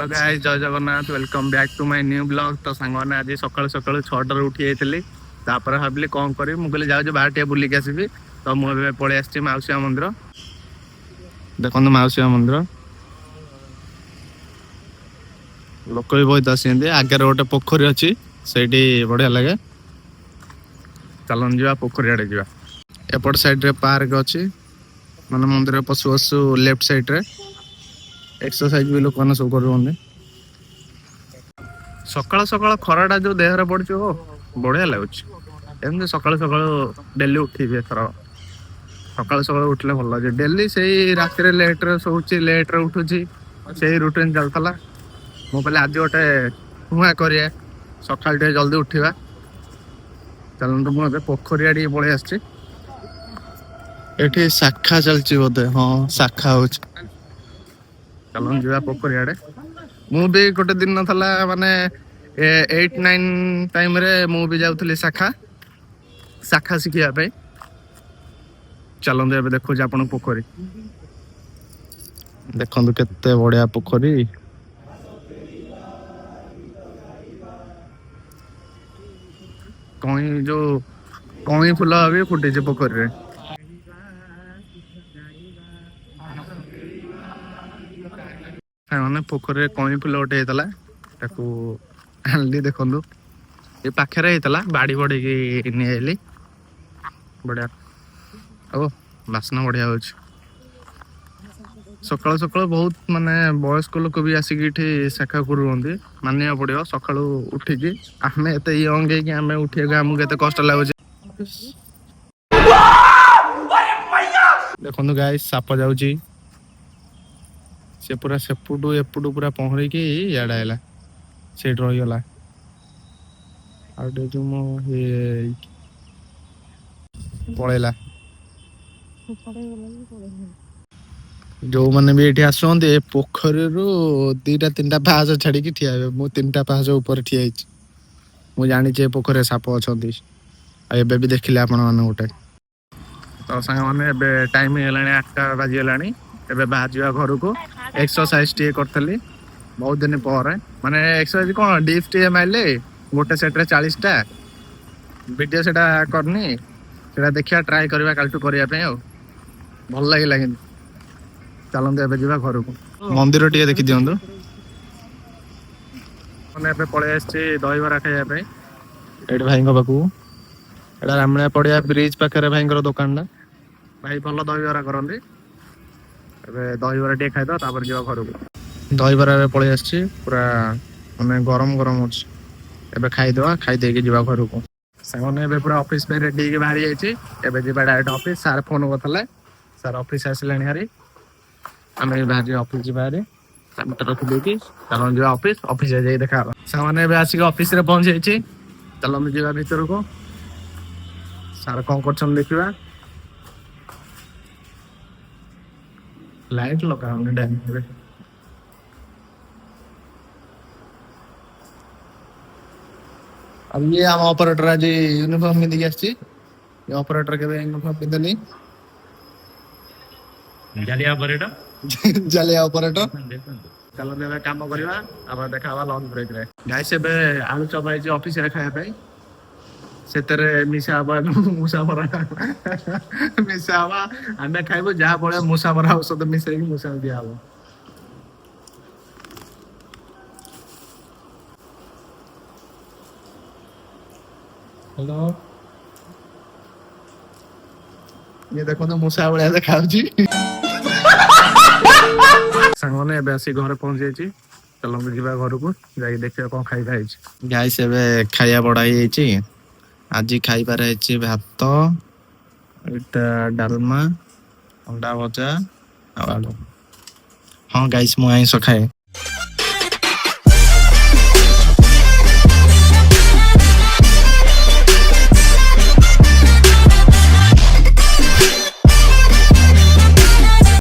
Hello guys जय Jagannath welcome back to my new blog. तो song मैंने आज सकाल सकाल 6टा उठी जाइली भाविली कौन करी मुझे जाऊँ बाहर टे बुलिक आसबि। तो मुझे पलि आसी माउसी मंदिर देखो माउसी मंदिर लोक भी बहुत आसते आगे गोटे पोखरी अच्छी से बढ़िया लगे। चलन जा पोखरी आड़े जा एपट साइड रे पार्क अच्छी मैंने मंदिर पशु पशु लेफ्ट साइड रे एक्सरसाइज भी लोक मैंने सब कर सकाल सकाल खराटा जो देहरे पड़े हो बढ़िया लगुच एमती सकाल सकाल डेली उठी एथर सकाल सकाल उठले भल लगे डेली से रात लेट रे सोची लेट रे उठुची से रुटीन चलता मु कहले आज गोटे नुआ करिए सकाल टे जल्दी उठा चलते मुझे पोखरी आड़ी पलि आसी एठी शाखा चलची बोधे हाँ शाखा हो चलन जा पोखरी आड़े मु भी गोटे दिन नाला माने 8-9 टाइम रे मु भी जाऊली शाखा शाखा शिखा चलते देखो आप पोखरी देखो केते बढ़िया पोखरी कई जो कई फुल भी फुटे पोखरी रे मैंने पोखरी कई फुल गोटे होता आनली देखु ये पाखे होता बाड़ी बढ़ी नहीं बढ़िया ओ बासना बढ़िया हो सकाल सकाल बहुत माने वयस्क लोक भी आसिक शाखा करुँच मानिया पड़ो सका उठिकी आम एत यंग आम उठा आमको एत कष्ट लगुच देखो गाय साप जाऊँगी से पूरा सेपुटू एपुटू पूरा पहर की इड़ा है से रहीगला पलैला जो मैंने भी ये आसते पोखरी दीटा 3टा पाहाच छाड़ी ठिया मु 3टा पाहाच ऊपर ठिया मु जानी पोखरी साप अच्छा एबे भी देखिले आपण मैंने गोटे तो सांग मैंने टाइम है 8टा बाजीगला एबे बाहर जा घर को एक्सरसाइज टे करी बहुत दिन पर माने एक्सरसाइज कौन डीप टे मारे गोटे सेट्रे 40टा वीडियो से करनी से देखिया ट्राए करवा कालटू करने भल लगे कि चलते एबे जा घर को मंदिर टे देखी दिंतु मैंने पलि आसी दहीबरा खाइबा ये भाई पाखु एटा रामणिया पड़िया ब्रिज पाखे भाई दुकान भाई भल दहीबरा करते दहीबरा टे खाइद जा घर को दहीबरा पलि आसी पूरा मैंने गरम गरम अच्छे खाईदे खाईदे जा घर को सामने पूरा ऑफिस में रेडी बाहरी जाइए डायरेक्ट ऑफिस सार फोन करते सार ऑफिस आसला हारी आम बाहर ऑफिस बाहर रखी चल जा ऑफिस ऑफिस जाए देखा सामने आसिक ऑफिस रे पहुंच जाइए चल जा भर को सार कौन कर देखा लाइट लगा डैम अब ये आम ऑपरेटर आज यूनिफॉर्म पिंधिक आसी ऑपरेटर के यूनिफॉर्म पिंधनी जालिया ऑपरेटर चलो देबे काम करवा अब देखा लंच ब्रेक रे गाइस एबे आलू चप आइज ऑफिस रे खाया पे सेतरे मिसा बा मुसा मरा मिसा बा आमे खाइबो जा पड़े मुसा मरा औषध मिसै कि मुसा दिया हो हेलो ये देखो तो मुसा बड़ा देखा सांगने आसी घर पहुंच जाइए चलो जा घर को जाकि देखिए कौन खाଇବା गाइस एबे खाया बड़ाई आज खाइबार भात एटा डालमा अंडा भजा आलू हाँ गाइस मु आइंस खाए।